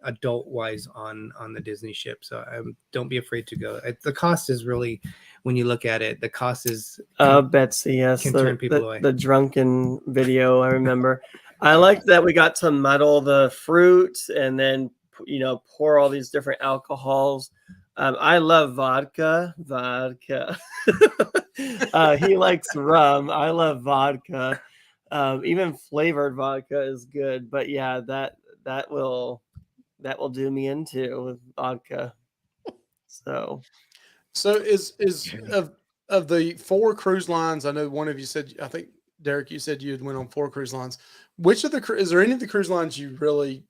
adult wise on the Disney ship. So don't be afraid to go. The cost is really, when you look at it, the cost is Betsy, yes, can turn people away. The drunken video, I remember. I liked that we got to muddle the fruit and then pour all these different alcohols. I love vodka. He likes rum. I love vodka. Even flavored vodka is good, but yeah, that will do me into with vodka. So is of the 4 cruise lines, I know one of you said, I think Derek, you said you had went on 4 cruise lines. Is there any of the cruise lines you really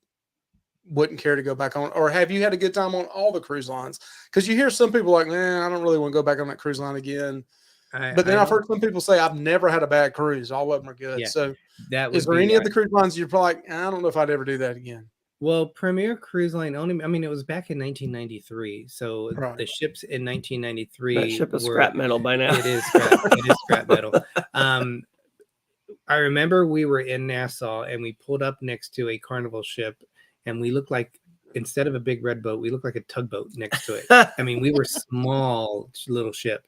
wouldn't care to go back on, or have you had a good time on all the cruise lines? Because you hear some people like, I don't really want to go back on that cruise line again. But then I've heard some people say, I've never had a bad cruise. All of them are good. Yeah, So that is there any of the cruise lines you're like, I don't know if I'd ever do that again? Well, Premier Cruise Line only, I mean, it was back in 1993. So the ships in 1993. That ship is scrap metal by now. It is scrap metal. I remember we were in Nassau and we pulled up next to a Carnival ship, and we looked like, instead of a big red boat, we looked like a tugboat next to it. I mean, we were small little ship.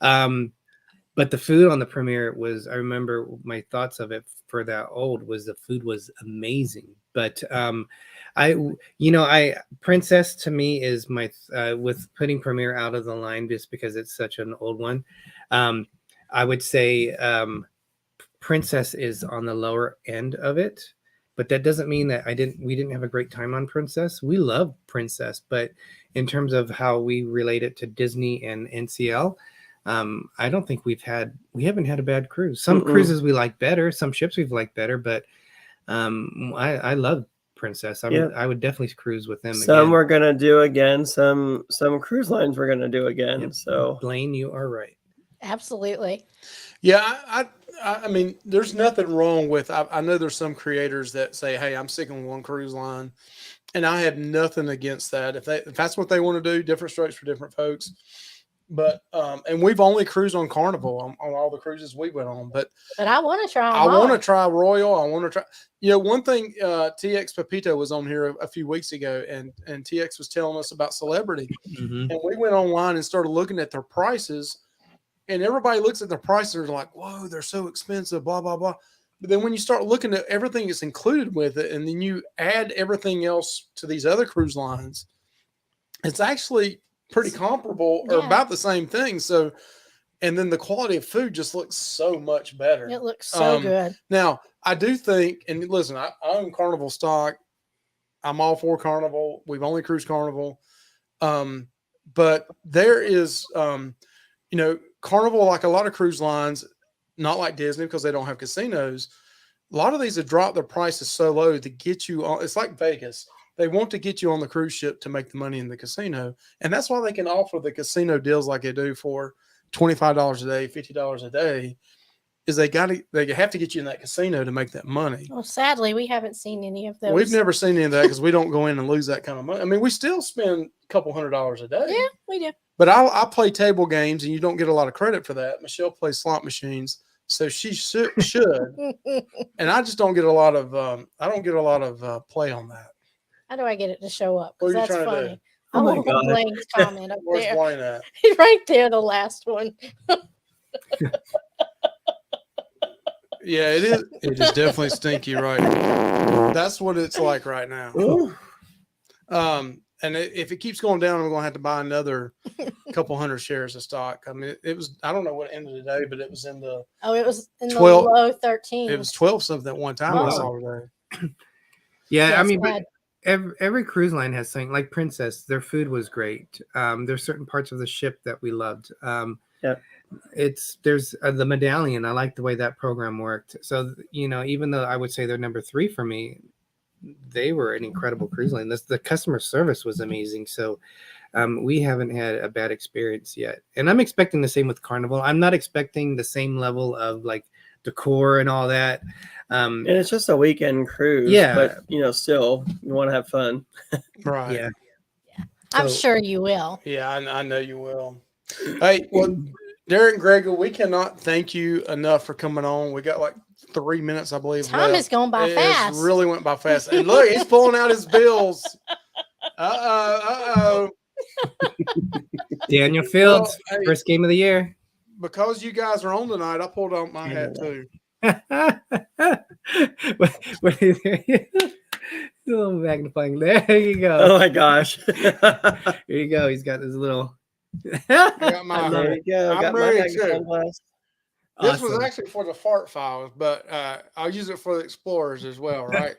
But the food on the Premier was, I remember my thoughts of it for that old was the food was amazing. But Princess to me is my, with putting Premier out of the line just because it's such an old one. I would say Princess is on the lower end of it, but that doesn't mean that we didn't have a great time on Princess. We love Princess, but in terms of how we relate it to Disney and NCL, I don't think we haven't had a bad cruise. Some cruises we like better, some ships we've liked better, but I love Princess. I would definitely cruise with them. Some we're gonna do again. Some cruise lines we're gonna do again. Yep. So Blaine, you are right. Absolutely. Yeah, I mean, there's nothing wrong with. I know there's some creators that say, "Hey, I'm sticking with one cruise line," and I have nothing against that. If that's what they want to do, different strokes for different folks. But and we've only cruised on Carnival on all the cruises we went on. But I want to try. I want to try Royal. I want to try. You know, one thing. TX Pepito was on here a few weeks ago, and TX was telling us about Celebrity, and we went online and started looking at their prices. And everybody looks at the prices and they're like, whoa, they're so expensive, blah, blah, blah. But then when you start looking at everything that's included with it, and then you add everything else to these other cruise lines, it's actually pretty comparable or about the same thing. So, and then the quality of food just looks so much better. It looks so good. Now, I do think, and listen, I own Carnival stock. I'm all for Carnival. We've only cruised Carnival. But there is, Carnival, like a lot of cruise lines, not like Disney because they don't have casinos. A lot of these have dropped their prices so low to get you on. It's like Vegas. They want to get you on the cruise ship to make the money in the casino. And that's why they can offer the casino deals like they do for $25 a day, $50 a day, is they have to get you in that casino to make that money. Well, sadly, we haven't seen any of those. We've never seen any of that because we don't go in and lose that kind of money. I mean, we still spend a couple $100s a day. Yeah, we do. But I play table games, and you don't get a lot of credit for that. Michelle plays slot machines, so she should. And I just don't get a lot of. I don't get a lot of play on that. How do I get it to show up? What are you That's trying to funny. do? I want Blaine's comment up Where's there. Blaine at? He's right there, the last one. Yeah, it is. It is definitely stinky right now. That's what it's like right now. And if it keeps going down, I'm going to have to buy another couple hundred shares of stock. I mean, it was, I don't know what ended today, but it was in the. Oh, it was in 12, the low 13. It was 12 something at one time. I saw today. Yeah, I mean, but every cruise line has something like Princess. Their food was great. There's certain parts of the ship that we loved. There's the Medallion. I like the way that program worked. So, even though I would say they're number 3 for me, they were an incredible cruise line. The customer service was amazing. So we haven't had a bad experience yet. And I'm expecting the same with Carnival. I'm not expecting the same level of like decor and all that. And it's just a weekend cruise. Yeah. But, still, you want to have fun. Right. Yeah. I'm sure you will. Yeah, I know you will. Hey, well, Derek Gregor, we cannot thank you enough for coming on. We got like 3 minutes, I believe. Time is going by fast. It really went by fast. And look, he's pulling out his bills. Uh-oh. Daniel Fields, first game of the year. Because you guys are on tonight, I pulled out my hat too. What is there? A little magnifying. There you go. Oh my gosh. Here you go. He's got this little. I got my, there you go. I'm got my ready magnifying too. glass. This was actually for the fart files, but I'll use it for the Explorers as well, right?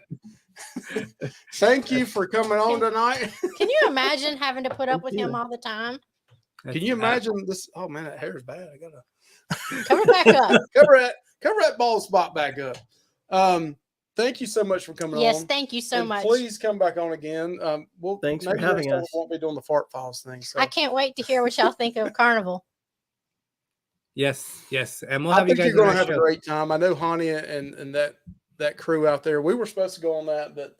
Thank you for coming on tonight. Can you imagine having to put up with him all the time? Can you imagine this? Oh man, that hair is bad. I gotta cover it back up. cover that bald spot back up. thank you so much for coming Yes, on. thank you so And much. Please come back on again. Thanks for maybe having next time us. We won't be doing the fart files thing. So I can't wait to hear what y'all think of Carnival. Yes, yes, and we'll I have you think guys you're on going to our have a show. great time. I know Hani and that crew out there. We were supposed to go on that, but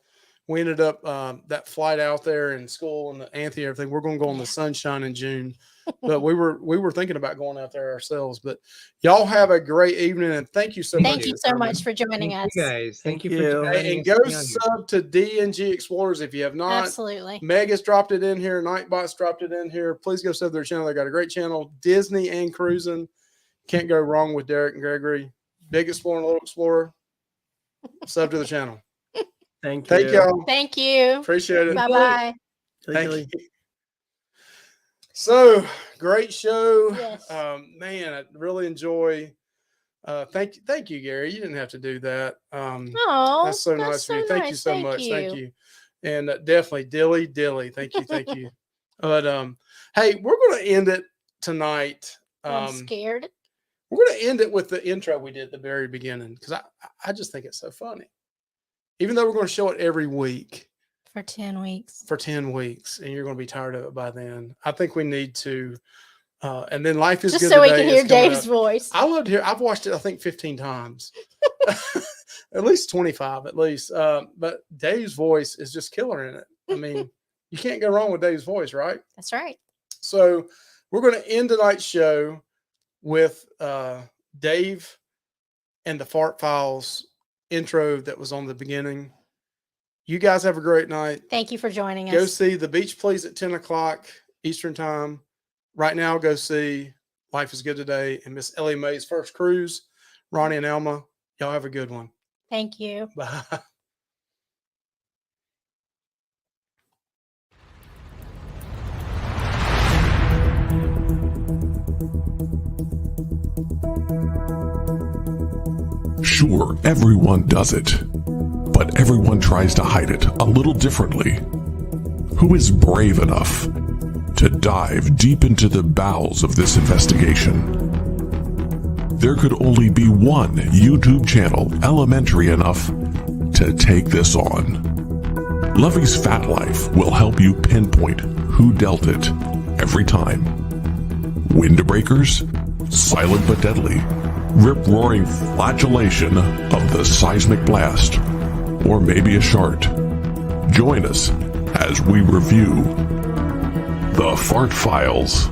we ended up that flight out there in school and the Anthony and everything. We're going to go on the Sunshine in June, but we were thinking about going out there ourselves. But y'all have a great evening and thank you so much. Thank you so much for joining Thank us. you guys. Thank you Thank for you. letting And us go be on here. sub to DNG Explorers if you have not. Absolutely. Meg has dropped it in here. Nightbot's dropped it in here. Please go sub their channel. They got a great channel. Disney and cruising. Can't go wrong with Derek and Gregory. Big Explorer and Little Explorer. Sub to the channel. Thank you. Thank y'all. Thank you. Appreciate it. Bye-bye. Thank you. So great show. Yes. Man, I really enjoy. Thank you, Gary. You didn't have to do that. Oh, That's so nice of you. Thank you so much. Thank you. And definitely Dilly. Thank you. But hey, we're going to end it tonight. I'm scared. We're going to end it with the intro we did at the very beginning because I just think it's so funny. Even though we're going to show it every week For 10 weeks. for 10 weeks, and you're going to be tired of it by then, I think we need to. And then Life is Just Good so we Today can is hear coming Dave's up. voice. I loved here. I've watched it, I think, 15 times, at least 25, at least. But Dave's voice is just killer in it. I mean, you can't go wrong with Dave's voice, right? That's right. So we're going to end tonight's show with Dave and the Fart Files intro that was on the beginning. You guys have a great night. Thank you for joining Go us. see The Beach Please at 10 o'clock Eastern time. Right now, go see Life is Good Today and Miss Ellie Mae's first cruise. Ronnie and Elma, y'all have a good one. Thank you. Bye. Sure, everyone does it, but everyone tries to hide it a little differently. Who is brave enough to dive deep into the bowels of this investigation? There could only be one YouTube channel elementary enough to take this on. Luvy's Fat Life will help you pinpoint who dealt it every time. Windbreakers, silent but deadly, rip-roaring flagellation of the Seismic Blast, or maybe a shart. Join us as we review the Fart Files.